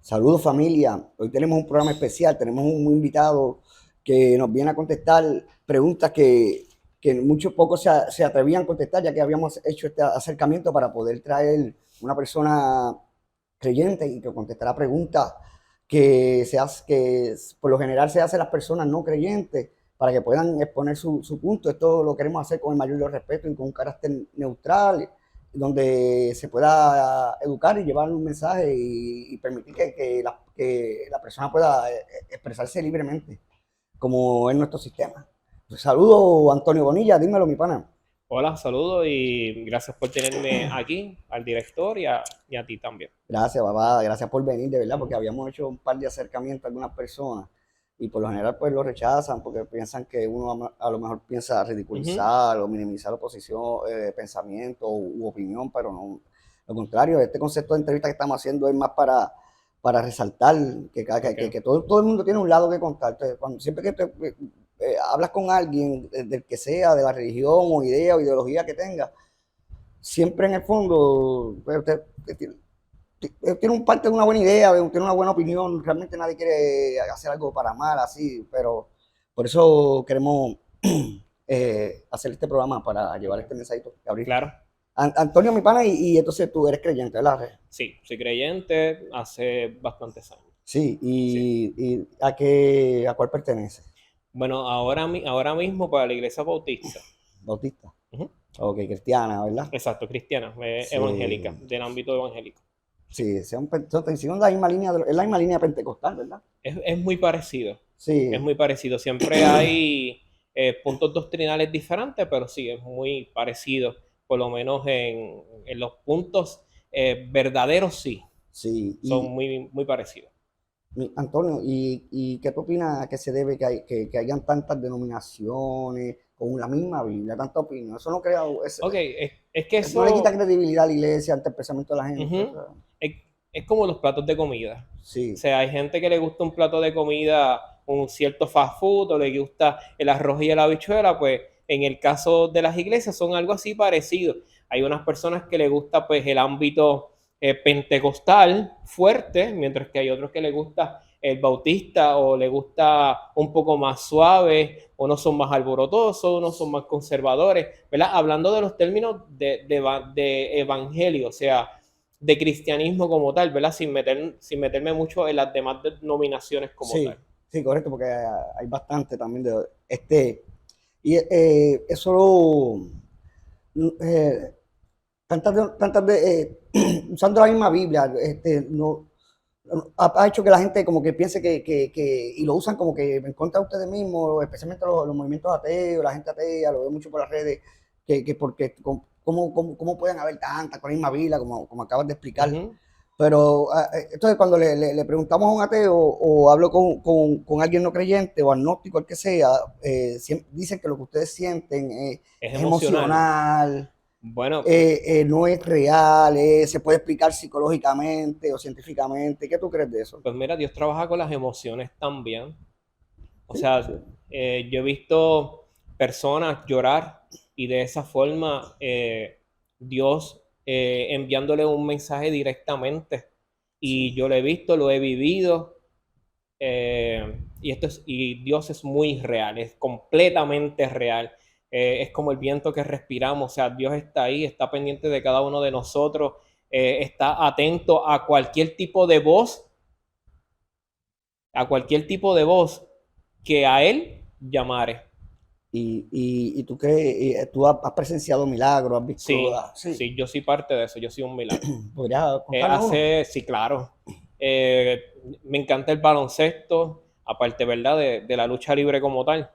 Saludos familia, hoy tenemos un programa especial, tenemos un invitado que nos viene a contestar preguntas que muchos pocos se atrevían a contestar, ya que habíamos hecho este acercamiento para poder traer una persona creyente y que contestará preguntas que por lo general se hacen las personas no creyentes para que puedan exponer su punto. Esto lo queremos hacer con el mayor respeto y con un carácter neutral, donde se pueda educar y llevar un mensaje y permitir que la persona pueda expresarse libremente, como es nuestro sistema. Pues saludo, Antonio Bonilla, dímelo, mi pana. Hola, saludos y gracias por tenerme aquí, al director y a ti también. Gracias, papá, gracias por venir, de verdad, porque Ujú. habíamos hecho un par de acercamientos a algunas personas y por lo general pues lo rechazan porque piensan que uno a lo mejor piensa Ujú. ridiculizar o minimizar la posición, pensamiento u opinión, pero no. Lo contrario, este concepto de entrevista que estamos haciendo es más para resaltar Ok, que todo el mundo tiene un lado que contar. Entonces, siempre que hablas con alguien, del que sea, de la religión o idea o ideología que tenga, siempre en el fondo pues, tiene un parte de una buena idea, tiene una buena opinión, realmente nadie quiere hacer algo para mal, así, pero por eso queremos hacer este programa para llevar ok. este mensajito, Gabriel. Claro, Antonio, mi pana, y entonces tú eres creyente, ¿verdad? sí, soy creyente hace bastantes años. Sí, Sí. y a cuál pertenece? Bueno, ahora mismo para la iglesia bautista. Bautista. Ujú. Ok, cristiana, ¿verdad? Exacto, cristiana, evangélica, Sí, del ámbito evangélico. sí, son la misma línea, es la misma línea pentecostal, ¿verdad? Es muy parecido, es Sí, muy parecido. Siempre hay puntos doctrinales diferentes, pero sí, es muy parecido, por lo menos en los puntos verdaderos, sí, sí, son muy, muy parecidos. Antonio, ¿y qué tú opinas que se debe que hayan tantas denominaciones con la misma Biblia, tanta opinión? Eso no crea, Ok, es que no le quita eso credibilidad a la iglesia ante el pensamiento de la gente. O ujú, sea, es, es como los platos de comida. O sí, sea, hay gente que le gusta un plato de comida, un cierto fast food, o le gusta el arroz y la habichuela, pues en el caso de las iglesias son algo así parecido. Hay unas personas que le gusta pues el ámbito pentecostal fuerte, mientras que hay otros que le gusta el bautista o le gusta un poco más suave, unos son más alborotosos, unos son más conservadores, ¿verdad? Hablando de los términos de evangelio, o sea, de cristianismo como tal, ¿verdad? Sin meterme mucho en las demás denominaciones como tal. sí, sí, correcto, porque hay bastante también de y eso, eh, usando la misma Biblia, no, ha hecho que la gente como que piense y lo usan como que en contra de ustedes mismos, especialmente los movimientos ateos, la gente atea, lo veo mucho por las redes, que porque cómo pueden haber tantas con la misma Biblia, como acabas de explicar. Ujú. Pero entonces cuando le preguntamos a un ateo o hablo con alguien no creyente o agnóstico, el que sea, dicen que lo que ustedes sienten Es es emocional. emocional, Bueno, no es real, se puede explicar psicológicamente o científicamente. ¿Qué tú crees de eso? pues mira, Dios trabaja con las emociones también. O Sí, sí. sea, yo he visto personas llorar y de esa forma Dios enviándole un mensaje directamente. Y Sí, yo lo he visto, lo he vivido. Y Dios es muy real, es completamente real. Es como el viento que respiramos, o sea, Dios está ahí, está pendiente de cada uno de nosotros, está atento a cualquier tipo de voz que a Él llamare. y tú crees, tú has presenciado milagros, has visto, Sí, sí, sí, yo soy parte de eso, yo soy un milagro. podrías contarnos uno. Sí, claro. Eh, Me encanta el baloncesto, aparte, ¿verdad? De la lucha libre como tal.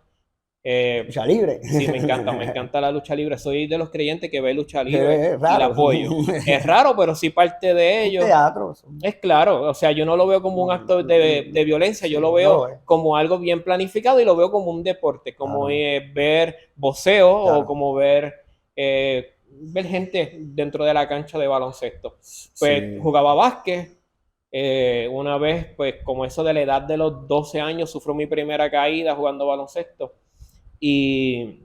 Eh, Lucha libre. sí, me encanta la lucha libre. Soy de los creyentes que ve lucha libre Es y la raro. apoyo. Es raro, pero sí parte de Un ello. teatro. Es claro, o sea, yo no lo veo como un No, acto de violencia, yo sí, lo no veo lo es. como algo bien planificado y lo veo como un deporte, como Claro, ver boxeo o claro. como ver gente dentro de la cancha de baloncesto. Pues Sí. jugaba básquet, una vez, pues como eso de la edad de los 12 años, sufro mi primera caída jugando baloncesto y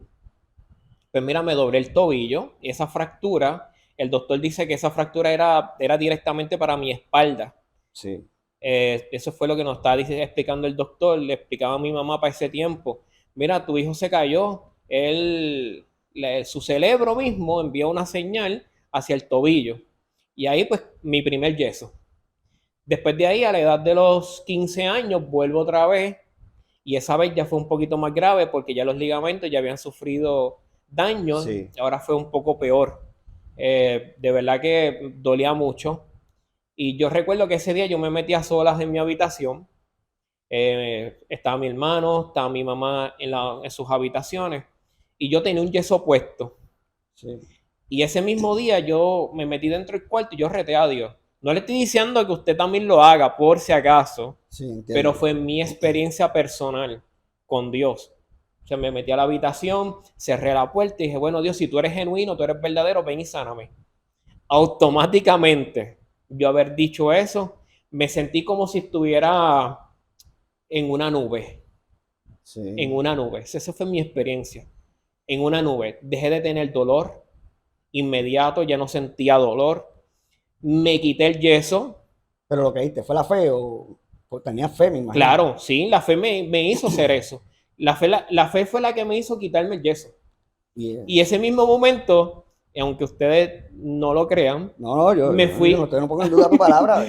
pues mira, me doblé el tobillo y esa fractura, el doctor dice que esa fractura era directamente para mi espalda. Sí. Eso fue lo que nos estaba explicando el doctor. Le explicaba a mi mamá para ese tiempo. Mira, tu hijo se cayó. Su cerebro mismo envió una señal hacia el tobillo. Y ahí pues mi primer yeso. Después de ahí, a la edad de los 15 años, vuelvo otra vez. Y esa vez ya fue un poquito más grave porque ya los ligamentos ya habían sufrido daños. Sí. Ahora fue un poco peor. De verdad que dolía mucho. Y yo recuerdo que ese día yo me metí a solas en mi habitación. Estaba mi hermano, estaba mi mamá en sus habitaciones. Y yo tenía un yeso puesto. Sí. Y ese mismo día yo me metí dentro del cuarto y yo reté a Dios. No le estoy diciendo que usted también lo haga por si acaso, Sí, entiendo. pero fue mi experiencia personal con Dios. O sea, me metí a la habitación, cerré la puerta y dije, bueno, Dios, si tú eres genuino, tú eres verdadero, ven y sáname. Automáticamente, yo haber dicho eso, me sentí como si estuviera en una nube. Sí. En una nube. Esa fue mi experiencia. En una nube. Dejé de tener dolor inmediato, ya no sentía dolor. Me quité el yeso. Pero lo que diste, ¿fue la fe o tenías fe, me imagino? Claro, sí, la fe me hizo hacer eso. La fe fue la que me hizo quitarme el yeso. Yeah. Y ese mismo momento, aunque ustedes no lo crean, No, me fui. Yo no pongo en duda tu palabra.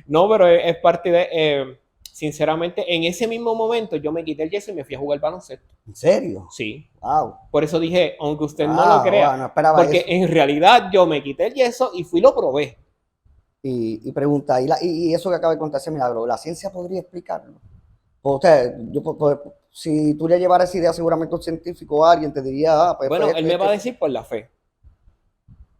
No, pero es parte de. Sinceramente, en ese mismo momento yo me quité el yeso y me fui a jugar baloncesto. ¿En serio? Sí. Wow. Por eso dije, aunque usted no lo crea, wow, no esperaba porque eso. en realidad yo me quité el yeso y fui y lo probé. Y pregunta, y eso que acaba de contar ese milagro, ¿la ciencia podría explicarlo? O sea, si tú le llevaras esa idea seguramente a un científico o a alguien te diría, pues Bueno, esto, él me va a decir por la fe.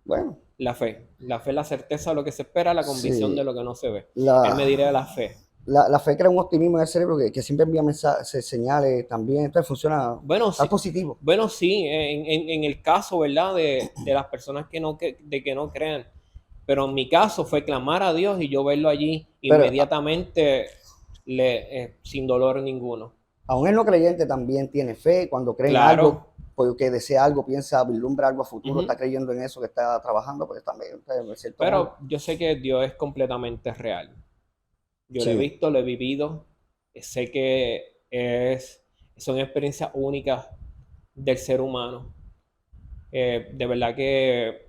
Bueno, La fe. La fe es la certeza de lo que se espera, la convicción sí, de lo que no se ve. Él me diría la fe. la fe crea un optimismo en el cerebro que siempre envía mensajes, señales también, entonces funciona, Bueno, está sí, positivo. bueno, sí, en el caso, ¿verdad? De las personas que no crean. Pero en mi caso fue clamar a Dios y yo verlo allí Pero inmediatamente sin dolor ninguno. aún el no creyente también tiene fe cuando cree en Claro. algo, porque desea algo, piensa, vislumbra algo a futuro, Ujú. está creyendo en eso que está trabajando, pues también, de cierto Pero modo. yo sé que Dios es completamente real. Yo lo he Sí. visto, lo he vivido. Sé que son experiencias únicas del ser humano. De verdad que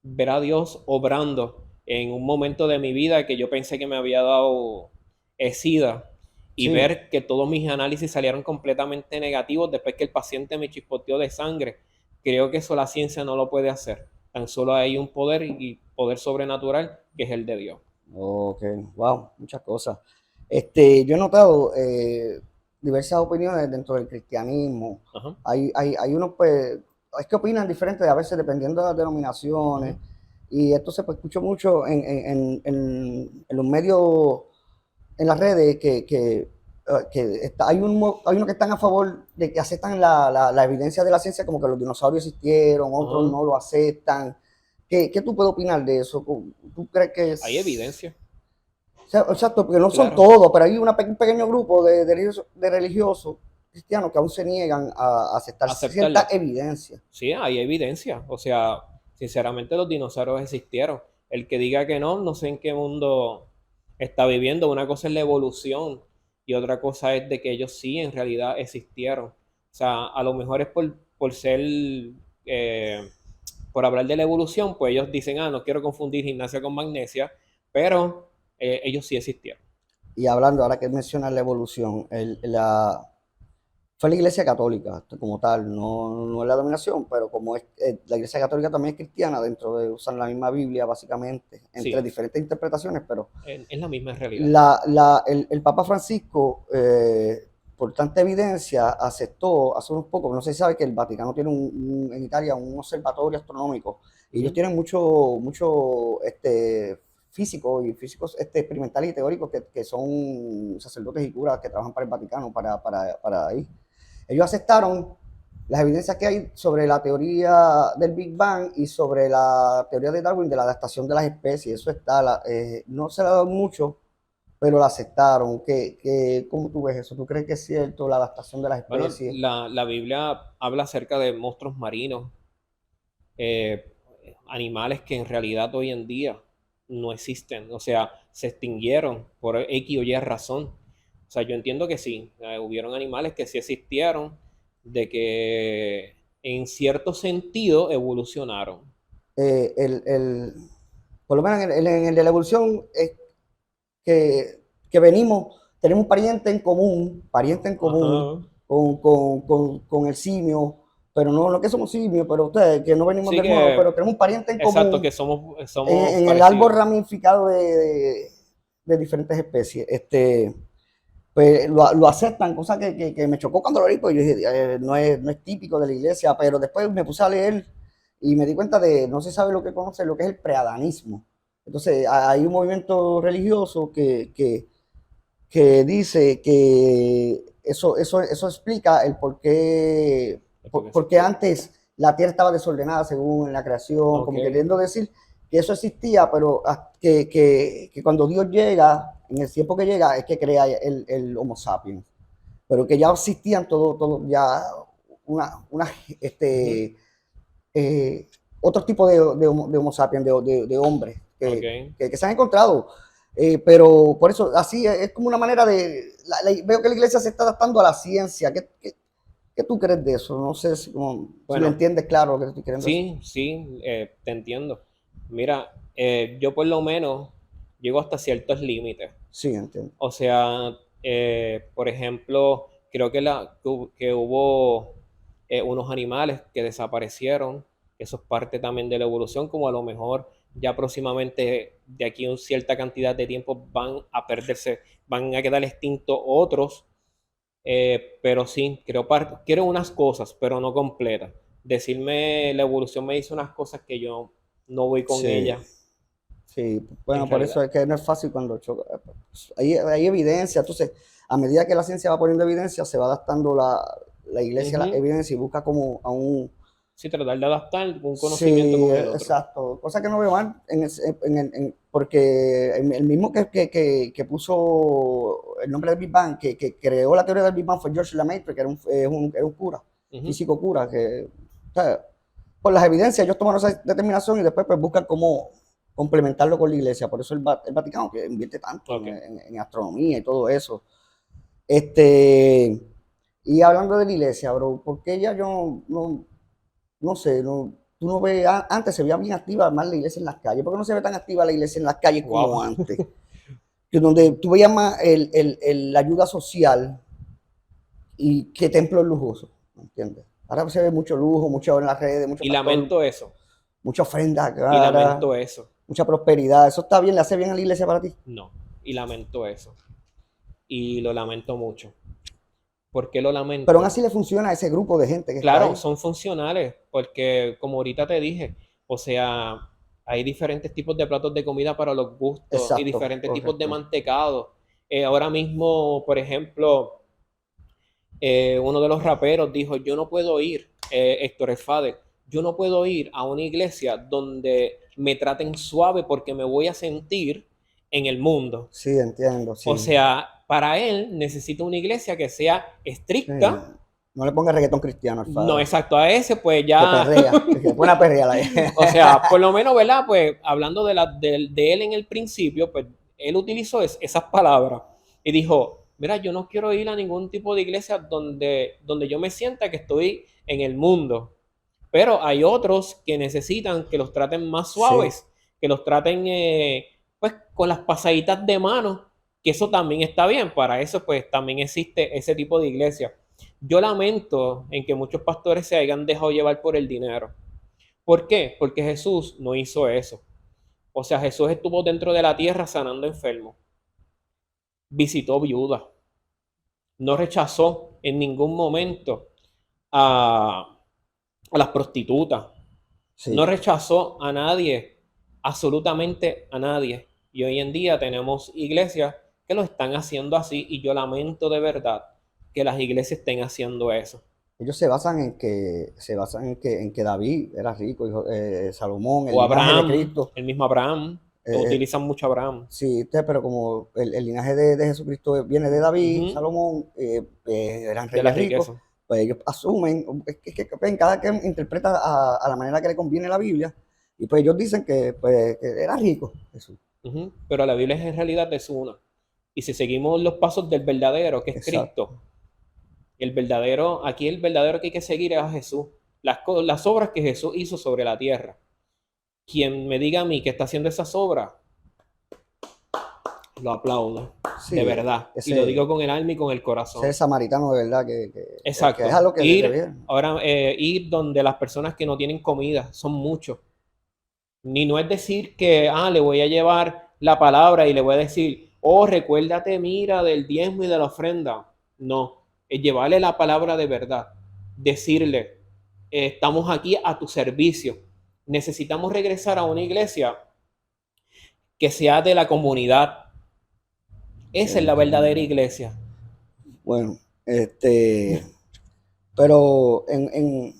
ver a Dios obrando en un momento de mi vida que yo pensé que me había dado SIDA y Sí. ver que todos mis análisis salieron completamente negativos después que el paciente me chispoteó de sangre. Creo que eso la ciencia no lo puede hacer. Tan solo hay un poder y poder sobrenatural que es el de Dios. Ok, wow, muchas cosas. Yo he notado diversas opiniones dentro del cristianismo. Ajá. Hay unos, pues, es que opinan diferentes a veces dependiendo de las denominaciones. Y esto se escucha mucho en los medios, en las redes, hay unos que están a favor de que aceptan la evidencia de la ciencia, como que los dinosaurios existieron, otros no lo aceptan. ¿Qué tú puedes opinar de eso? ¿Tú crees que Hay evidencia? O sea, exacto, porque no son Claro. todos, pero hay un pequeño grupo de religiosos cristianos que aún se niegan a aceptar cierta evidencia. Sí, hay evidencia. O sea, sinceramente los dinosaurios existieron. El que diga que no, no sé en qué mundo está viviendo. Una cosa es la evolución y otra cosa es de que ellos sí en realidad existieron. O sea, a lo mejor es por ser, por hablar de la evolución, pues ellos dicen, no quiero confundir gimnasia con magnesia, pero ellos sí existieron. Y hablando, ahora que mencionas la evolución, fue la Iglesia Católica como tal, no es la dominación, pero como la Iglesia Católica también es cristiana, dentro de usan la misma Biblia básicamente, entre diferentes interpretaciones, pero es la misma realidad. El Papa Francisco, por tanta evidencia, aceptó hace unos pocos, no sé si sabe que el Vaticano tiene en Italia un observatorio astronómico, y ellos tienen mucho físicos experimentales y teóricos que son sacerdotes y curas que trabajan para el Vaticano, para ahí. Ellos aceptaron las evidencias que hay sobre la teoría del Big Bang y sobre la teoría de Darwin de la adaptación de las especies. Eso está, no se le ha dado mucho, pero la aceptaron. ¿Cómo tú ves eso? ¿Tú crees que es cierto la adaptación de las especies? Bueno, la Biblia habla acerca de monstruos marinos, animales que en realidad hoy en día no existen, o sea, se extinguieron por X o Y razón. O sea, yo entiendo que sí, hubieron animales que sí existieron, de que en cierto sentido evolucionaron. Eh, el, el- por lo menos en el de la evolución, es que venimos, tenemos un pariente en común Ajá. con el simio, pero no que somos simios, pero ustedes, que no venimos Sí del mono, que, pero tenemos un pariente en exacto, común que somos en el árbol parecidos. ramificado de diferentes especies. Pues lo aceptan, cosa que me chocó cuando lo leí, pues yo dije, no es típico de la iglesia, pero después me puse a leer y me di cuenta de, no se sabe lo que conoce, lo que es el preadanismo. Entonces, hay un movimiento religioso que dice que eso explica el Porque por qué antes la tierra estaba desordenada según la creación, ok, como queriendo decir que eso existía, pero que cuando Dios llega, en el tiempo que llega, es que crea el Homo sapiens, pero que ya existían todo ya una ujú, eh, otro tipo de Homo sapiens, de hombres, ok. que se han encontrado. Pero por eso, así es como una manera de. Veo que la iglesia se está adaptando a la ciencia. ¿Qué tú crees de eso? No sé si lo Bueno, entiendes claro lo que estoy queriendo decir. sí, sí, te entiendo. Mira, yo por lo menos llego hasta ciertos límites. Sí, entiendo. O sea, por ejemplo, creo que hubo unos animales que desaparecieron. Eso es parte también de la evolución, como a lo mejor ya próximamente de aquí a una cierta cantidad de tiempo van a perderse, van a quedar extintos otros. Pero sí, quiero unas cosas, pero no completas. Decirme, la evolución me dice unas cosas que yo no voy con Sí, ella, sí. en Bueno, por eso realidad. es que no es fácil cuando choca. Pues, hay evidencia. Entonces, a medida que la ciencia va poniendo evidencia, se va adaptando la iglesia a la Ujú. evidencia y busca como a un. Sí, tratar de adaptar un conocimiento Sí, con el otro. exacto. Cosa que no veo mal, porque el mismo que puso el nombre del Big Bang, que creó la teoría del Big Bang fue George Lemaitre, que era un cura, Ujú. físico cura, o sea, por las evidencias ellos tomaron esa determinación y después pues buscan cómo complementarlo con la iglesia. Por eso el Vaticano, que invierte tanto Ok. en astronomía y todo eso. Este, y hablando de la iglesia, bro, porque ya yo no sé, tú no ves, antes se veía bien activa más la iglesia en las calles, ¿por qué no se ve tan activa la iglesia en las calles como Wow. antes? Que donde tú veías más la ayuda social y que templos lujosos, ¿me entiendes? Ahora se ve mucho lujo, mucho en las redes, mucho Y pastor, lamento eso. mucha ofrenda Y cara, lamento eso. mucha prosperidad. Eso está bien, le hace bien a la iglesia para ti. No. Y lamento eso. Y lo lamento mucho. ¿Por qué lo Pero aún lamento? así le funciona a ese grupo de gente que está Claro, ahí. son funcionales, porque como ahorita te dije, o sea, hay diferentes tipos de platos de comida para los gustos y Exacto, diferentes tipos de correcto. mantecado. Ahora mismo, por ejemplo, uno de los raperos dijo, yo no puedo ir, Héctor Fade, yo no puedo ir a una iglesia donde me traten suave porque me voy a sentir en el mundo. Sí, entiendo, O sí. sea, para él necesita una iglesia que sea Sí. estricta. No le pongas reggaetón cristiano al No, Fade, exacto, a ese pues que ya. perrea, que pone a perrear ahí. O sea, por lo menos, ¿verdad? Pues hablando de él en el principio, pues él utilizó esas palabras y dijo, mira, yo no quiero ir a ningún tipo de iglesia donde yo me sienta que estoy en el mundo. Pero hay otros que necesitan que los traten más Sí, suaves, que los traten pues con las pasaditas de mano, que eso también está bien. Para eso pues también existe ese tipo de iglesia. Yo lamento en que muchos pastores se hayan dejado llevar por el dinero. ¿Por qué? Porque Jesús no hizo eso. O sea, Jesús estuvo dentro de la tierra sanando enfermos, visitó viudas, no rechazó en ningún momento a las prostitutas, no sí. rechazó a nadie, absolutamente a nadie. Y hoy en día tenemos iglesias que lo están haciendo así y yo lamento de verdad que las iglesias estén haciendo eso. Ellos se basan en que David era rico, Salomón, el O linaje de Abraham, Cristo. el mismo Abraham, eh, utilizan mucho a Abraham. sí, pero como el linaje de Jesucristo viene de David, Ujú. Salomón, eran De la reyes ricos, riqueza. pues ellos asumen, ven, cada quien interpreta a la manera que le conviene la Biblia, Y pues ellos dicen que era rico Jesús. Pero la Biblia en realidad es una. Y si seguimos los pasos del verdadero, que es Exacto. Cristo, aquí el verdadero que hay que seguir es a Jesús. Las obras que Jesús hizo sobre la tierra. Quien me diga a mí que está haciendo esas obras, lo aplaudo, Sí, de verdad. Y lo digo con el alma y con el corazón. ese samaritano de verdad que Exacto. es algo que Ir, ahora, ir donde las personas que no tienen comida, son muchos. Ni no es decir que, le voy a llevar la palabra y le voy a decir, oh, recuérdate, mira, del diezmo y de la ofrenda. No, es llevarle la palabra de verdad. Decirle, estamos aquí a tu servicio. Necesitamos regresar a una iglesia que sea de la comunidad. Esa es la verdadera iglesia. Bueno, pero en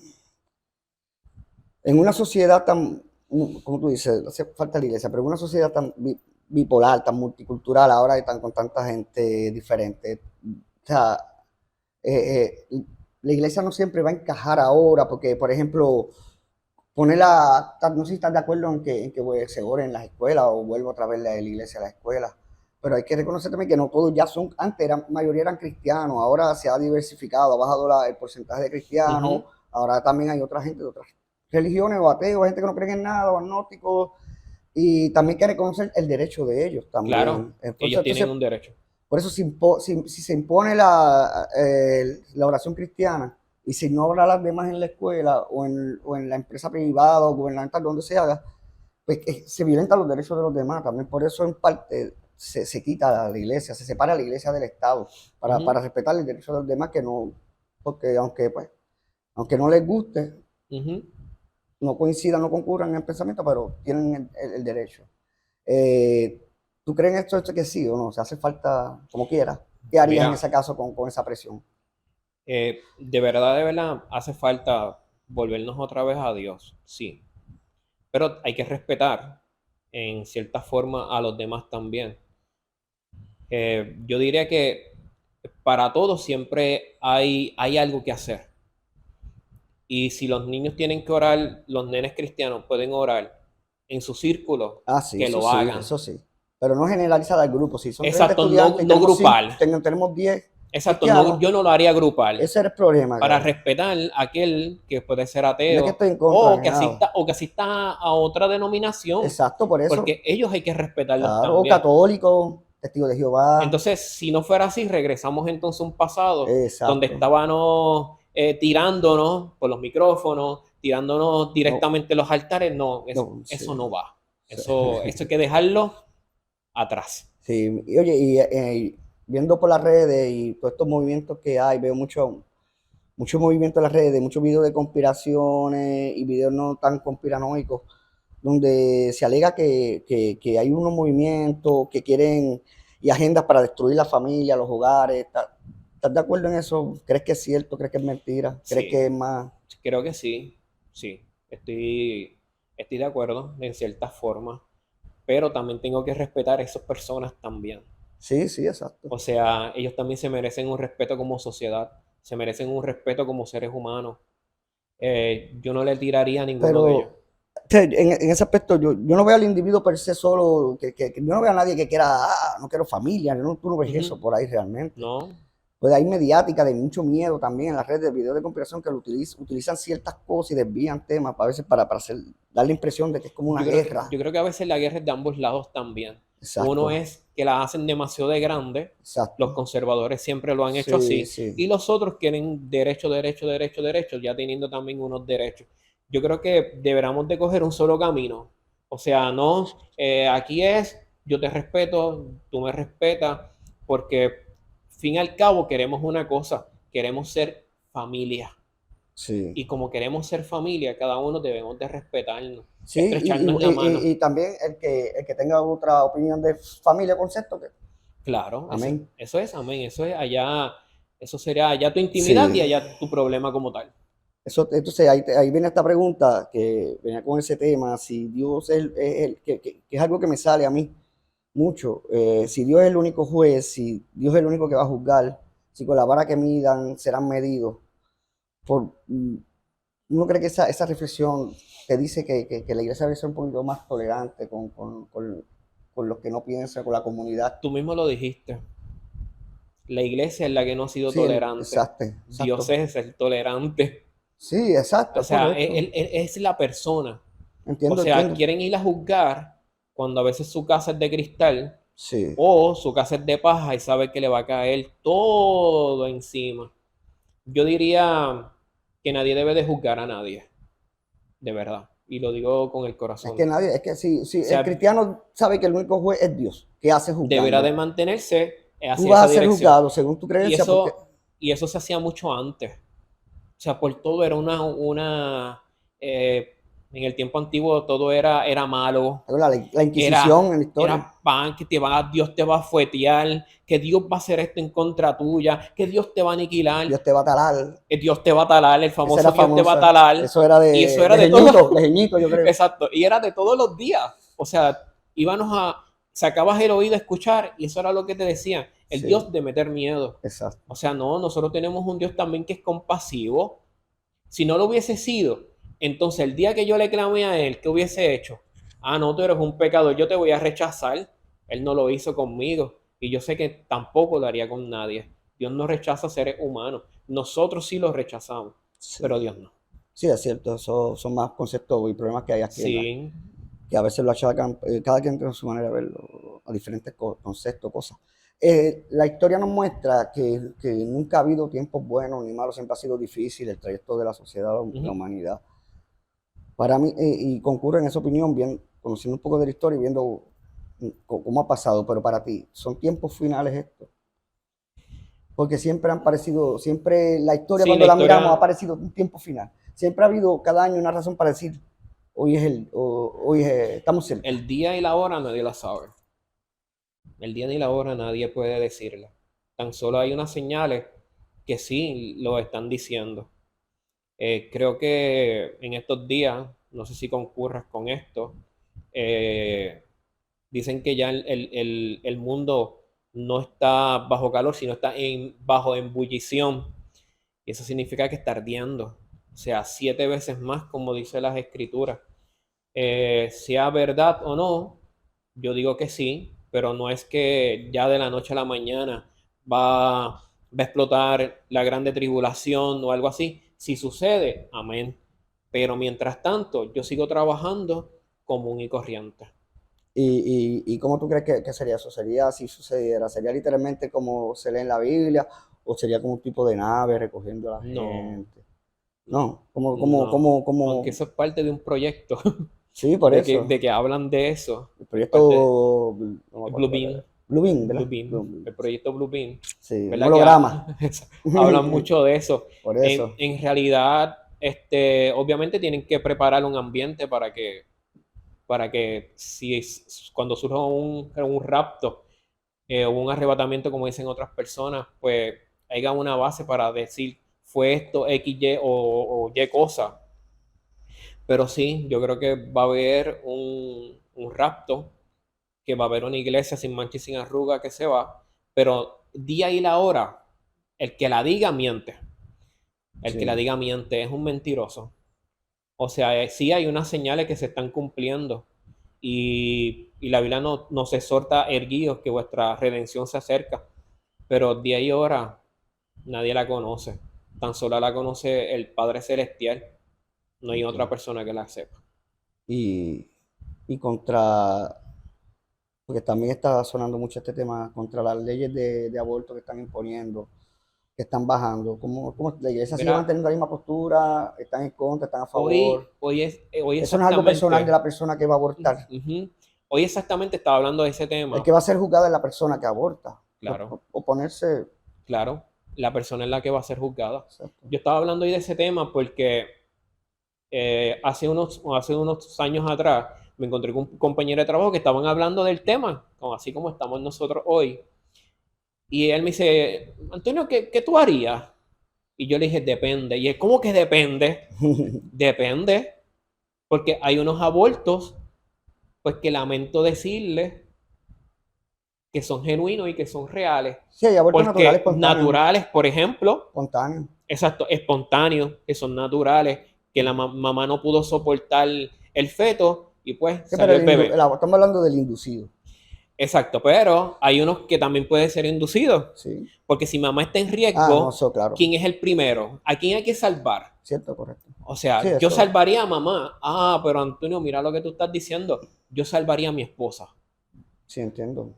una sociedad tan, como tú dices, hace falta la iglesia, pero en una sociedad tan bipolar, tan multicultural, ahora y tan con tanta gente diferente, o sea, la iglesia no siempre va a encajar ahora, porque, por ejemplo, no sé si estás de acuerdo en que pues, se ore en las escuelas o vuelva otra vez la iglesia a la escuela, pero hay que reconocer también que no todos ya son, antes mayoría eran cristianos, ahora se ha diversificado, ha bajado el porcentaje de cristianos, ahora también hay otra gente de otras religiones o ateos, gente que no cree en nada o agnósticos, y también hay que reconocer el derecho de ellos también. Claro, ellos tienen un derecho. Por eso si se impone la oración cristiana y se ignora las demás en la escuela o en la empresa privada o gubernamental, donde se haga, pues se violentan los derechos de los demás. También por eso en parte se quita la iglesia, se separa la iglesia del Estado para respetar el derecho de los demás, que no, porque aunque no les guste, no coincidan, no concurran en el pensamiento, pero tienen el derecho. ¿Tú crees en esto que sí o no? ¿Se hace falta como quiera? ¿Qué harías en ese caso con esa presión? De verdad, hace falta volvernos otra vez a Dios, sí. Pero hay que respetar en cierta forma a los demás también. Yo diría que para todos siempre hay algo que hacer. Y si los niños tienen que orar, los nenes cristianos pueden orar en su círculo, Sí, que lo hagan. Eso sí. Pero no generalizar al grupo. Si son 30 Exacto, estudiantes, no grupal. Tenemos 10. Exacto, yo no lo haría grupal. Ese es el problema. Para respetar a aquel que puede ser ateo, no es que estoy en contra, o que asista a otra denominación. Exacto, por eso. Porque ellos hay que respetarlos también. O católicos, testigos de Jehová. Entonces, si no fuera así, regresamos entonces a un pasado donde estábamos tirándonos por los micrófonos, tirándonos directamente a los altares. No, eso no va. Eso hay que dejarlo atrás. Sí, y oye, y viendo por las redes y todos estos movimientos que hay, veo mucho movimiento en las redes, muchos videos de conspiraciones y videos no tan conspiranoicos, donde se alega que hay unos movimientos que quieren y agendas para destruir la familia, los hogares. ¿Estás de acuerdo en eso? ¿Crees que es cierto? ¿Crees que es mentira? ¿Crees que es más? Creo que sí, estoy de acuerdo en cierta forma, pero también tengo que respetar a esas personas también. Sí, exacto. O sea, ellos también se merecen un respeto como sociedad, se merecen un respeto como seres humanos. Yo no le tiraría a ninguno de ellos. En ese aspecto, yo no veo al individuo per se solo, que yo no veo a nadie que quiera, no quiero familia, tú no ves eso por ahí realmente. No. Pues hay mediática de mucho miedo también en las redes de videos de conspiración que utilizan ciertas cosas y desvían temas a veces para dar la impresión de que es como una guerra. Yo creo que a veces la guerra es de ambos lados también. Exacto. Uno es que la hacen demasiado de grande. Exacto. Los conservadores siempre lo han hecho así. Y los otros quieren derecho, ya teniendo también unos derechos. Yo creo que deberíamos de coger un solo camino. O sea, no, aquí es, yo te respeto, tú me respetas, porque fin al cabo queremos una cosa, queremos ser familia. Sí. Y como queremos ser familia, cada uno debemos de respetarnos, estrecharnos la mano. Y también el que tenga otra opinión de familia, concepto, que... Claro, amén. Eso es amén, eso es allá, eso sería allá tu intimidad y allá tu problema como tal. Entonces ahí viene esta pregunta que venía con ese tema, si Dios es que es algo que me sale a mí mucho, si Dios es el único juez, si Dios es el único que va a juzgar, si con la vara que midan serán medidos, uno cree que esa reflexión te dice que la iglesia debe ser un poquito más tolerante con los que no piensan, con la comunidad. Tú mismo lo dijiste. La iglesia es la que no ha sido Sí, tolerante. exacto, Dios exacto. es el tolerante. Sí, exacto, O es sea, correcto. él es la persona. O Entiendo, sea, entiendo. quieren ir a juzgar cuando a veces su casa es de cristal Sí, o su casa es de paja y sabe que le va a caer todo encima. Yo diría que nadie debe de juzgar a nadie, de verdad. Y lo digo con el es corazón. que nadie, es que si O el sea, cristiano sabe que el único juez es Dios, ¿qué hace deberá juzgando? de mantenerse Tú hacia vas esa a ser dirección. juzgado según tu Y creencia porque eso, y eso se hacía mucho antes. O sea, por todo era en el tiempo antiguo todo era malo, la Inquisición era, en la historia, era pan, que Dios te va a fuetear, que Dios va a hacer esto en contra tuya, que Dios te va a aniquilar, Dios te va a talar. que Dios te va a talar, el Esa famoso era Dios te va a famosa. talar, Eso era y eso era de Jeñito, yo creo. exacto, y era de todos los días. O sea, sacabas el oído a escuchar y eso era lo que te decían, el Sí, Dios de meter miedo. exacto. O sea, no, nosotros tenemos un Dios también que es compasivo. Si no lo hubiese sido, entonces el día que yo le clamé a él, ¿qué hubiese hecho? Ah, no, tú eres un pecador, yo te voy a rechazar. Él no lo hizo conmigo y yo sé que tampoco lo haría con nadie. Dios no rechaza seres humanos. Nosotros sí los rechazamos, Sí, pero Dios no. sí, es cierto. Eso son más conceptos y problemas que hay aquí Sí, que a veces lo achacan, cada quien tiene su manera de verlo, a diferentes conceptos, cosas. La historia nos muestra que nunca ha habido tiempos buenos ni malos, siempre ha sido difícil el trayecto de la sociedad, la ujú. humanidad. Para mí, y concurro en esa opinión, bien, conociendo un poco de la historia y viendo cómo ha pasado, pero para ti, ¿son tiempos finales estos? Porque siempre han parecido, siempre la historia Sí, la cuando la miramos ha historia, parecido un tiempo final. Siempre ha habido cada año una razón para decir, estamos cerca. el día y la hora nadie la sabe. El día ni la hora nadie puede decirla. Tan solo hay unas señales que sí lo están diciendo. Creo que en estos días, no sé si concurras con esto, eh, dicen que ya el mundo no está bajo calor, sino está bajo ebullición. Y eso significa que está ardiendo. O sea, 7 veces más, como dice las escrituras. Sea verdad o no, yo digo que sí, pero no es que ya de la noche a la mañana va a explotar la grande tribulación o algo así. Si sucede, amén. Pero mientras tanto, yo sigo trabajando común y corriente. ¿Y cómo tú crees que sería eso? ¿Sería si sucediera? ¿Sería literalmente como se lee en la Biblia? ¿O sería como un tipo de nave recogiendo a la No, gente? No, no. Aunque como, eso es parte de un proyecto sí, por de eso. que hablan de eso. El Es parte proyecto, no me acuerdo cuál era. Bluebeam, Bluebeam, ¿verdad? Bluebeam, Bluebeam. el proyecto Bluebeam, Sí, un ¿verdad? Que holograma. hablan mucho de eso. Por eso. En realidad, obviamente tienen que preparar un ambiente para que si cuando surja un rapto o un arrebatamiento, como dicen otras personas, pues haya una base para decir fue esto X, Y o Y cosa. Pero sí, yo creo que va a haber un rapto, que va a haber una iglesia sin mancha y sin arruga que se va, pero día y la hora, el que la diga miente. El que la Sí. diga miente es un mentiroso. O sea, sí hay unas señales que se están cumpliendo y la Biblia nos exhorta erguidos que vuestra redención se acerca, pero día y hora nadie la conoce. Tan solo la conoce el Padre Celestial. No hay otra Entiendo. persona que la sepa. Y, y contra, porque también está sonando mucho este tema, contra las leyes de aborto que están imponiendo, que están bajando. ¿Cómo la iglesia sigue Mira, manteniendo la misma postura? ¿Están en contra? ¿Están a favor? hoy Eso no es algo personal de exactamente, la persona que va a abortar. ujú, hoy exactamente estaba hablando de ese El tema. que va a ser juzgado es la persona que aborta. Claro, Oponerse. claro, la persona es la que va a ser juzgada. Exacto. Yo estaba hablando hoy de ese tema porque hace unos años atrás me encontré con un compañero de trabajo que estaban hablando del tema, así como estamos nosotros hoy. Y él me dice, Antonio, ¿qué tú harías? Y yo le dije, depende. Y él, ¿cómo que depende? Depende, porque hay unos abortos, pues que lamento decirles que son genuinos y que son reales. Sí, hay abortos naturales, Porque espontáneos. naturales, por ejemplo, Espontáneos. exacto, espontáneos, que son naturales, que la mamá no pudo soportar el feto y pues Sí, pero salió el bebé. estamos hablando del inducido. Exacto, pero hay unos que también pueden ser inducidos, Sí. porque si mamá está en Ah, no, riesgo, eso, claro. ¿quién es el primero? ¿A quién hay que salvar? Cierto, correcto. O Sí, sea, yo eso. salvaría a mamá. Ah, pero Antonio, mira lo que tú estás diciendo. Yo salvaría a mi esposa. Sí, entiendo.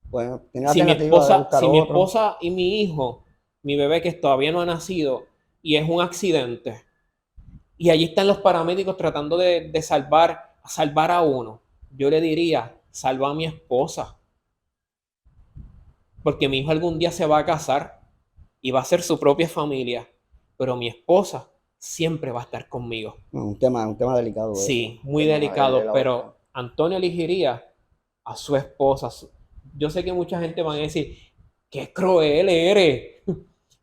Bueno, tiene la Si mi alternativa de esposa, buscar si mi otro. esposa y mi hijo, mi bebé que todavía no ha nacido y es un accidente, y allí están los paramédicos tratando de salvar a uno, yo le diría, salva a mi esposa, porque mi hijo algún día se va a casar y va a ser su propia familia, pero mi esposa siempre va a estar conmigo. No, un tema delicado eso. Sí, Un muy tema, delicado, la otra. pero Antonio elegiría a su esposa. Yo sé que mucha gente va a decir, qué cruel eres,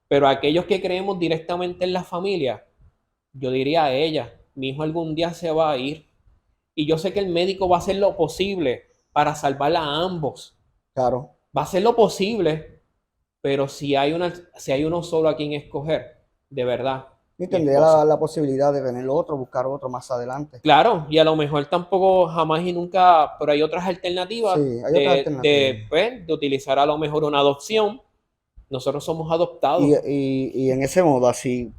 pero aquellos que creemos directamente en la familia, yo diría a ella, mi hijo algún día se va a ir y yo sé que el médico va a hacer lo posible para salvarla a ambos. Claro. Va a hacer lo posible, pero si hay uno solo a quien escoger, de verdad, Y mi tendría esposa. la posibilidad de tener otro, buscar otro más adelante. Claro, y a lo mejor tampoco jamás y nunca, pero hay otras Sí, alternativas hay otras alternativas. pues, de utilizar a lo mejor una adopción. Nosotros somos Y, adoptados. y en ese modo, así,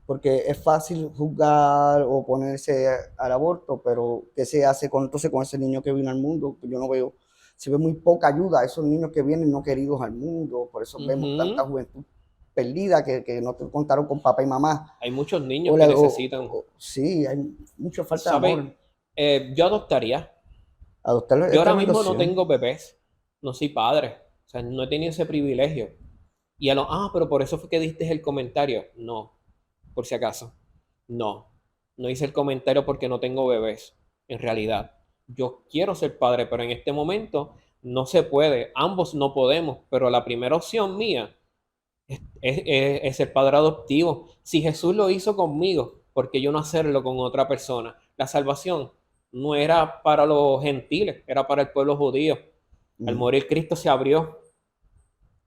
porque es fácil juzgar o ponerse al aborto, pero ¿qué se hace entonces con ese niño que vino al mundo? Yo no veo, se ve muy poca ayuda a esos niños que vienen no queridos al mundo, por eso vemos tanta Ujú. juventud perdida que no te contaron con papá y mamá. Hay muchos niños que necesitan, Sí, hay mucha falta de ¿saben? amor. Yo adoptaría. Adoptarlo Yo es ahora tremenda mismo no opción. tengo bebés, no soy padre, o sea, no he tenido ese privilegio. Y pero por eso fue que diste el comentario. No, por si acaso. No, no hice el comentario porque no tengo bebés. En realidad, yo quiero ser padre, pero en este momento no se puede. Ambos no podemos, pero la primera opción mía es ser padre adoptivo. Si Jesús lo hizo conmigo, ¿por qué yo no hacerlo con otra persona? La salvación no era para los gentiles, era para el pueblo judío. Al Mm. morir Cristo se abrió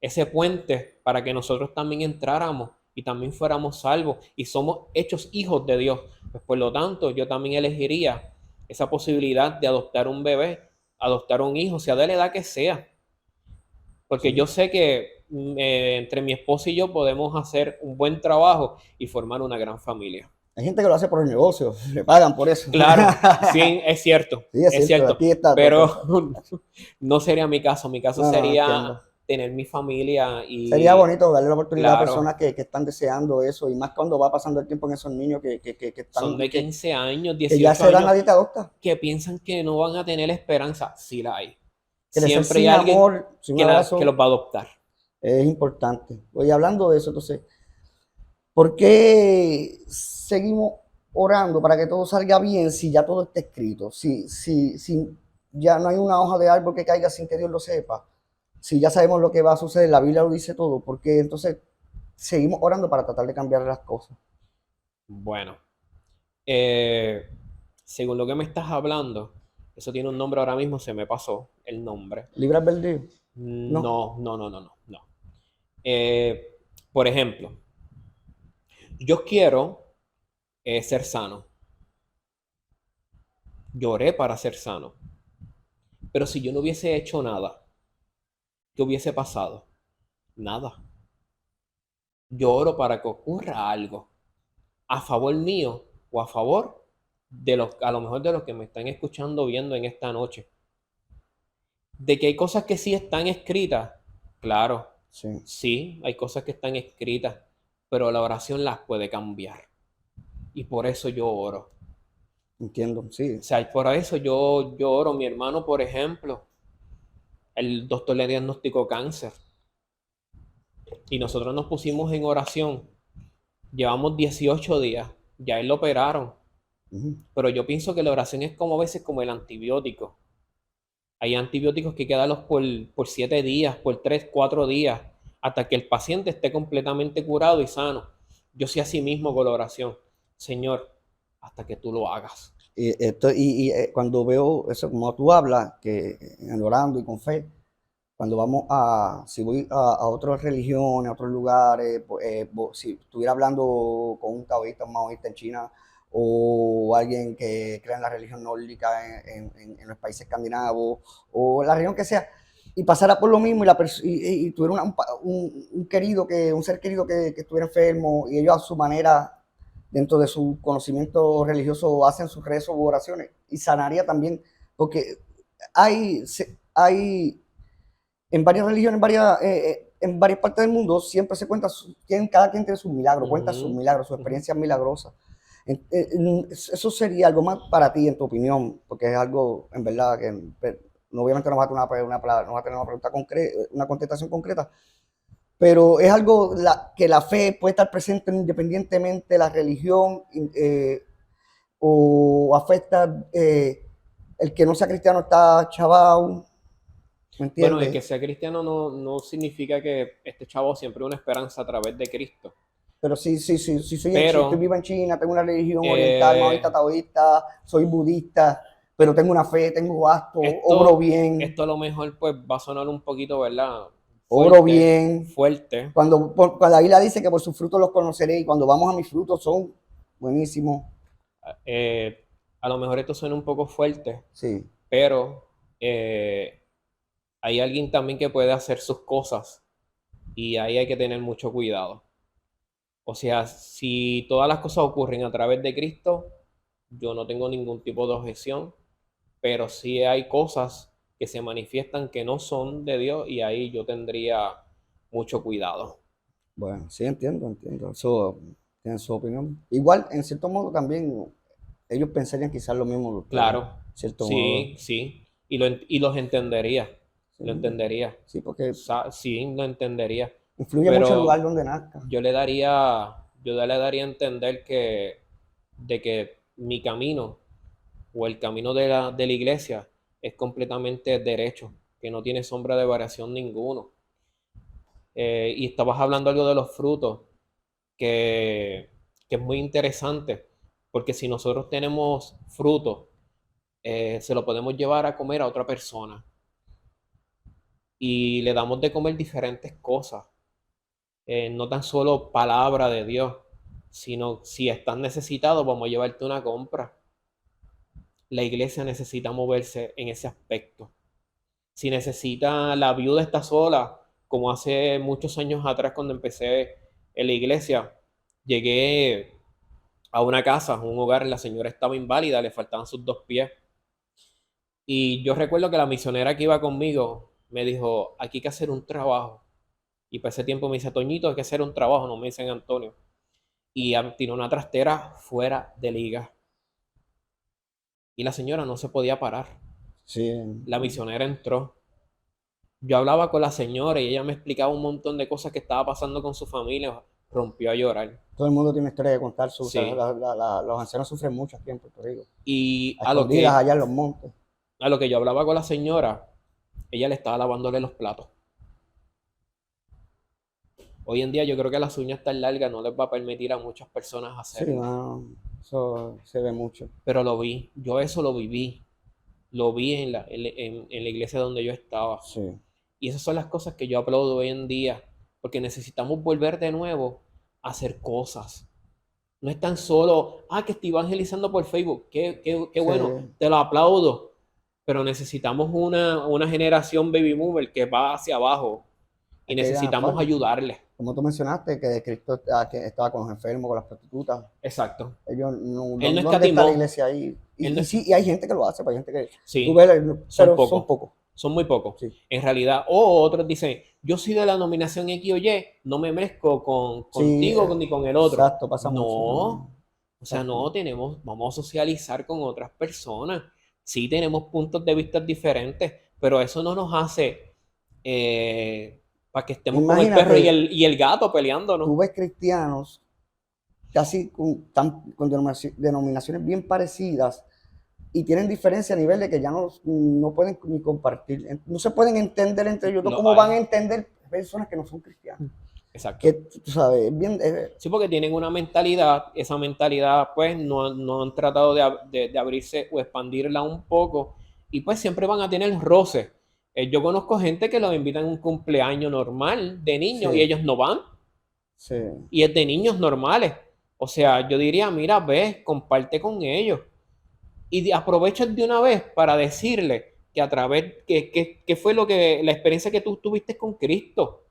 ese puente para que nosotros también entráramos y también fuéramos salvos y somos hechos hijos de Dios. Pues por lo tanto, yo también elegiría esa posibilidad de adoptar un bebé, adoptar un hijo, sea de la edad que sea, porque yo Sí. sé que entre mi esposa y yo podemos hacer un buen trabajo y formar una gran familia. Hay gente que lo hace por el negocio, le pagan por eso. Claro, sí, Sí, es es cierto, cierto, aquí está todo. pero no sería mi caso. Mi caso No, no, sería entiendo. tener mi familia Sería y, bonito darle la oportunidad a claro, personas que están deseando eso, y más cuando va pasando el tiempo en esos niños que son están, de 15 años, que ya a 18 esa edad años, nadie te adopta. que piensan que no van a tener esperanza. Sí la hay. Crecer Siempre hay sin alguien amor, sin un que los abrazo, va a adoptar. es importante. Oye, hablando de eso, entonces, ¿por qué seguimos orando para que todo salga bien si ya todo está escrito? Si ya no hay una hoja de árbol que caiga sin que Dios lo sepa. Si ya sabemos lo que va a suceder, la Biblia lo dice todo, ¿por qué entonces seguimos orando para tratar de cambiar las cosas? Bueno, eh, según lo que me estás hablando, eso tiene un nombre ahora mismo, se me pasó el nombre. ¿Libre albedrío? No. No, no, no, no, no, no. Eh, por ejemplo, yo quiero ser sano. Lloré para ser sano. Pero si yo no hubiese hecho nada, ¿qué hubiese pasado? Nada. Yo oro para que ocurra algo a favor mío o a favor de los, a lo mejor de los que me están escuchando, viendo en esta noche. De que hay cosas que sí están escritas, claro, Sí, sí, hay cosas que están escritas, pero la oración las puede cambiar. Y por eso yo oro. entiendo, O sí. sea, por eso yo oro. Mi hermano, por ejemplo, el doctor le diagnosticó cáncer y nosotros nos pusimos en oración. Llevamos 18 días, ya él lo operaron, Ujú. pero yo pienso que la oración es como a veces como el antibiótico. Hay antibióticos que hay que darlos por 7 días, por 3 4 días, hasta que el paciente esté completamente curado y sano. Yo soy así mismo con la oración. Señor, hasta que tú lo hagas. Cuando veo eso, como tú hablas, que orando y con fe, cuando vamos si voy a otras religiones, a otros lugares, si estuviera hablando con un taoísta, un maoísta en China, o alguien que crea en la religión nórdica en los países escandinavos, o la religión que sea, y pasara por lo mismo y tuviera un ser querido que estuviera enfermo, y ellos a su manera, dentro de su conocimiento religioso, hacen sus rezos u oraciones, y sanaría también, porque hay en varias religiones, en varias partes del mundo, siempre se cuenta, cada quien tiene sus milagros, cuenta sus milagros, sus experiencias milagrosas. Eso sería algo más para ti, en tu opinión, porque es algo, en verdad, que obviamente no va a tener no va a tener una pregunta concreta, una contestación concreta, pero es algo que la fe puede estar presente independientemente de la religión, o afecta, el que no sea cristiano está chavao, ¿me Bueno, el entiendes? que sea cristiano no significa que este chavo siempre una esperanza a través de Cristo. Pero sí, estoy Pero vivo en China, tengo una religión oriental, maoísta, eh, taoísta, soy budista, pero tengo una fe, tengo gasto, esto a lo mejor pues va a sonar un poquito, ¿verdad? obro Fuerte, bien. fuerte. Cuando la Biblia dice que por sus frutos los conoceré, y cuando vamos a mis frutos son buenísimos. Eh, a lo mejor esto suena un poco fuerte, Sí, pero hay alguien también que puede hacer sus cosas y ahí hay que tener mucho cuidado. O sea, si todas las cosas ocurren a través de Cristo, yo no tengo ningún tipo de objeción, pero sí hay cosas que se manifiestan que no son de Dios y ahí yo tendría mucho cuidado. bueno, sí, entiendo. Eso tienen su opinión. Igual, en cierto modo, también ellos pensarían quizás lo mismo de ustedes, en Claro, cierto modo. sí, sí, y los entendería, Sí, lo entendería, sí, porque Sí, lo entendería, influye mucho el lugar pero donde nazca. yo le daría a entender de que mi camino o el camino de la iglesia es completamente derecho, que no tiene sombra de variación ninguno. Y estabas hablando algo de los frutos, que, que es muy interesante, porque si nosotros tenemos frutos, se lo podemos llevar a comer a otra persona y le damos de comer diferentes cosas, no tan solo palabra de Dios, sino si estás necesitado, vamos a llevarte una compra. La iglesia necesita moverse en ese aspecto. Si necesita, la viuda está sola, como hace muchos años atrás cuando empecé en la iglesia, llegué a una casa, a un hogar, la señora estaba inválida, le faltaban sus dos pies. Y yo recuerdo que la misionera que iba conmigo me dijo, aquí hay que hacer un trabajo. Y para ese tiempo me dice, Toñito, hay que hacer un trabajo, no me dicen Antonio. Y tiene una trastera fuera de liga. Y la señora no se podía parar. Sí, La misionera entró. Yo hablaba con la señora y ella me explicaba un montón de cosas que estaba pasando con su familia. Rompió a llorar. todo el mundo tiene una historia que contar. Sí. Los ancianos sufren mucho aquí en Puerto Rico, Y a escondidas allá en los montes. a lo que yo hablaba con la señora, ella le estaba lavándole los platos. Hoy en día yo creo que las uñas tan largas no les va a permitir a muchas personas Sí, hacerlo. mano, eso se ve mucho. Pero lo vi, yo eso lo vi en la iglesia donde yo estaba. Sí. Y esas son las cosas que yo aplaudo hoy en día, porque necesitamos volver de nuevo a hacer cosas. No es tan solo, que estoy evangelizando por Facebook, qué Sí, bueno, te lo aplaudo, pero necesitamos una generación baby boomer que va hacia abajo y es que ya necesitamos falta. ayudarles. Como tú mencionaste, que Cristo que estaba con los enfermos, con las prostitutas. Exacto. Ellos no, Él no ¿dónde está la escatimó, iglesia ahí? él no Y es- sí, y hay gente que lo hace, pero hay gente que tú sí, ves, son pero son pocos, pocos. son muy pocos. Sí, En realidad, o otros dicen, yo soy de la nominación X o Y, no me mezclo sí, contigo ni con el otro. exacto, pasa No, mucho también. o sea, Exacto. vamos a socializar con otras personas. Sí tenemos puntos de vista diferentes, pero eso no nos hace para que estemos como el perro y Imagínate, el gato peleándonos. tú ves cristianos casi con denominaciones bien parecidas, y tienen diferencia a nivel de que ya no pueden ni compartir, no se pueden entender entre ellos. Lo ¿Cómo van a hay, entender personas que no son cristianas? Que exacto. tú sabes, es bien, Sí, porque tienen una mentalidad, esa mentalidad pues no han tratado de abrirse o expandirla un poco y pues siempre van a tener roces. Yo conozco gente que los invitan a un cumpleaños normal de niños y sí, ellos no van sí, y es de niños normales. O sea, yo diría, mira, ve, comparte con ellos. Y aprovecha de una vez para decirle que a través, que fue lo que, la experiencia que tú tuviste con Cristo.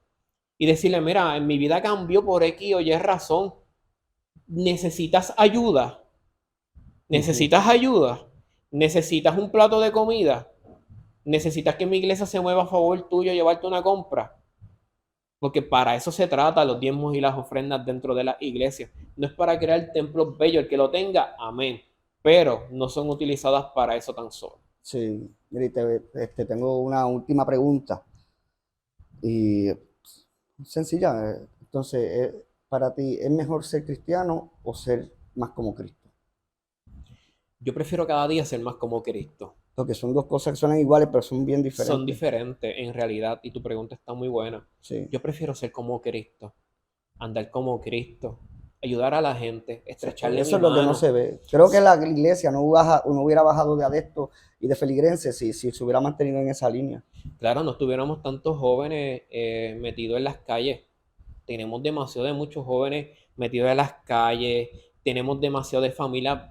Y decirle, mira, en mi vida cambió por X o Y razón. Necesitas ayuda, Ujú. necesitas ayuda, necesitas un plato de comida, necesitas que mi iglesia se mueva a favor tuyo y llevarte una compra. Porque para eso se trata los diezmos y las ofrendas dentro de la iglesia. No es para crear templos bellos. El que lo tenga, amén. Pero no son utilizadas para eso tan solo. Sí, mire, tengo una última pregunta y sencilla. Entonces, para ti, ¿es mejor ser cristiano o ser más como Cristo? Yo prefiero cada día ser más como Cristo. Porque son dos cosas que suenan iguales, pero son bien Son diferentes. diferentes en realidad y tu pregunta está muy buena. Sí. Yo prefiero ser como Cristo, andar como Cristo, ayudar a la gente, Exacto. estrecharle Eso mi es lo que no mano. se ve. Creo que la iglesia no hubiera bajado de adeptos y de feligreses si se hubiera mantenido en esa línea. Claro, no tuviéramos tantos jóvenes metidos en las calles. Tenemos demasiado de muchos jóvenes metidos en las calles, tenemos demasiado de familias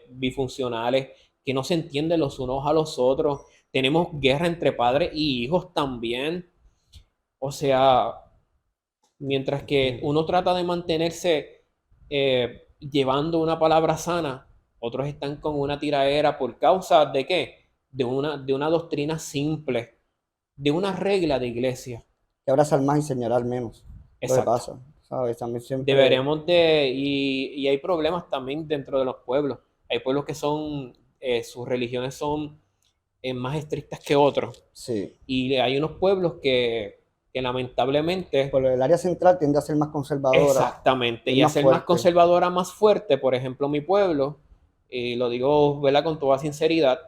bifuncionales que no se entienden los unos a los otros. Tenemos guerra entre padres y hijos también. O sea, mientras que uno trata de mantenerse llevando una palabra sana, otros están con una tiraera por causa de qué? De una doctrina simple, de una regla de iglesia. Que abrazar más y señalar menos. Lo que Exacto. pasa, ¿sabes? También siempre, Deberíamos y hay problemas también dentro de los pueblos. Hay pueblos que son, sus religiones son más estrictas que otros. sí. Y hay unos pueblos que lamentablemente, Por el área central tiende a ser más conservadora, exactamente, es y a más ser más fuerte. conservadora, más fuerte, por ejemplo, mi pueblo, y lo digo, ¿verdad? Con toda sinceridad,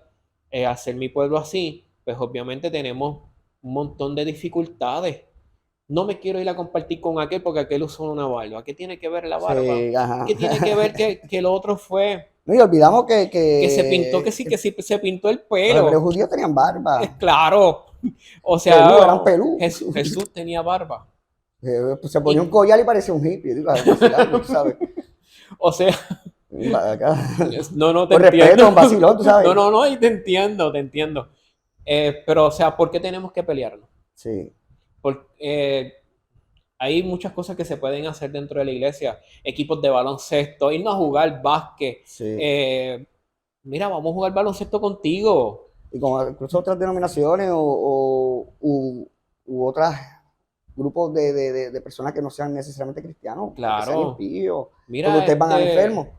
hacer mi pueblo así, pues obviamente tenemos un montón de dificultades. No me quiero ir a compartir con aquel porque aquel usó una barba. ¿Qué tiene que ver la barba? Sí, ajá. ¿Qué tiene que ver que el otro fue No, y olvidamos que se pintó, que sí se pintó el los hebreos pelo? judíos tenían Es barba, claro. O sea, pelú, eran pelú. Jesús tenía barba. Pues se ponía un Y, collar y parecía un hippie, digo, vacilando, tú sabes. o sea, Acá. no, no te Con entiendo. respeto, un vacilón, tú No, sabes. no, no, y te entiendo, te entiendo. Pero, o sea, ¿por qué tenemos que pelearnos? Sí, Porque hay muchas cosas que se pueden hacer dentro de la iglesia. Equipos de baloncesto, irnos a jugar básquet. sí. Eh, Mira, vamos a jugar baloncesto contigo. Y como incluso otras denominaciones u otros grupos de personas que no sean necesariamente cristianos, que sean Claro. impíos, porque Mira, ustedes van al enfermo.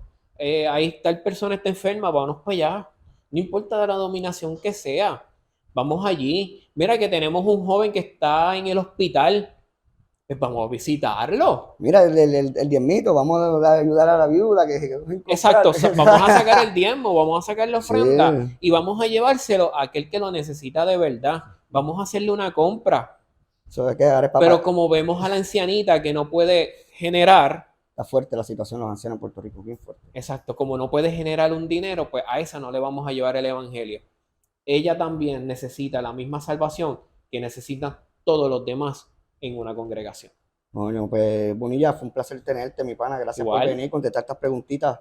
ahí tal persona está enferma, vámonos para allá. No importa de la dominación que sea. Vamos allí. Mira que tenemos un joven que está en el hospital. Pues vamos a visitarlo. Mira, el diezmito, vamos a ayudar a la viuda que encontrar. Exacto, vamos a sacar el diezmo, vamos a sacar la Sí, ofrenda y vamos a llevárselo a aquel que lo necesita de verdad. Vamos a hacerle una compra. eso es que ahora es Pero papá. como vemos a la ancianita que no puede generar, Está fuerte la situación de los ancianos en Puerto Rico, bien fuerte. exacto, como no puede generar un dinero, pues a esa no le vamos a llevar el evangelio. Ella también necesita la misma salvación que necesitan todos los demás en una congregación. Bueno, pues Bonilla, fue un placer tenerte, mi pana. Gracias por Igual, venir, contestar estas preguntitas.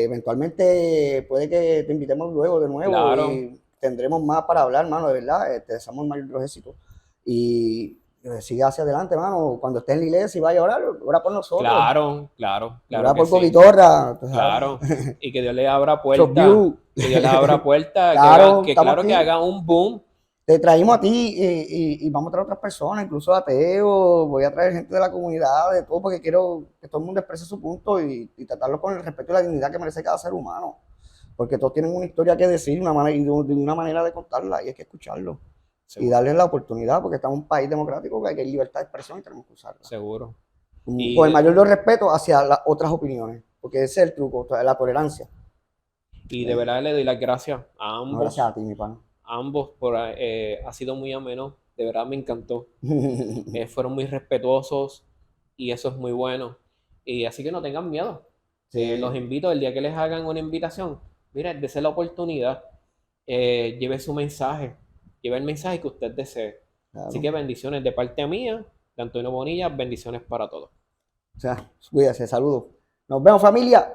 Eventualmente puede que te invitemos luego de nuevo claro, y tendremos más para hablar, hermano, de verdad. Te deseamos el mayor de los éxitos. Y sigue hacia adelante, hermano. Cuando estés en la iglesia y vaya a orar, ora por nosotros. claro, claro, Ora claro que por sí. Coquitorra, tú sabes. Claro, y que Dios le abra Esos puertas, views. que Dios le abra puertas, Claro, que estamos claro que aquí. haga un boom. Te traímos a ti y vamos a traer otras personas, incluso ateos, voy a traer gente de la comunidad, de todo, porque quiero que todo el mundo exprese su punto y tratarlo con el respeto y la dignidad que merece cada ser humano. Porque todos tienen una historia que decir y de una manera de contarla y hay que escucharlo. Y Seguro, darles la oportunidad, porque estamos en un país democrático que hay libertad de expresión y tenemos que usarla. seguro. Con el Y, mayor de los respetos hacia las otras opiniones, porque ese es el truco, la tolerancia. y de verdad le doy las gracias a No, gracias ambos, a ti, mi pana. por, ha sido muy ameno, de verdad me encantó. Fueron muy respetuosos y eso es muy bueno. Y así que no tengan miedo. Los Sí, invito el día que les hagan una invitación. Mira, dese la oportunidad. Lleve su mensaje. Lleve el mensaje que usted desee. Así claro. que bendiciones de parte mía, de Antonio Bonilla, bendiciones para todos. O sea, cuídese, saludos. Nos vemos, familia.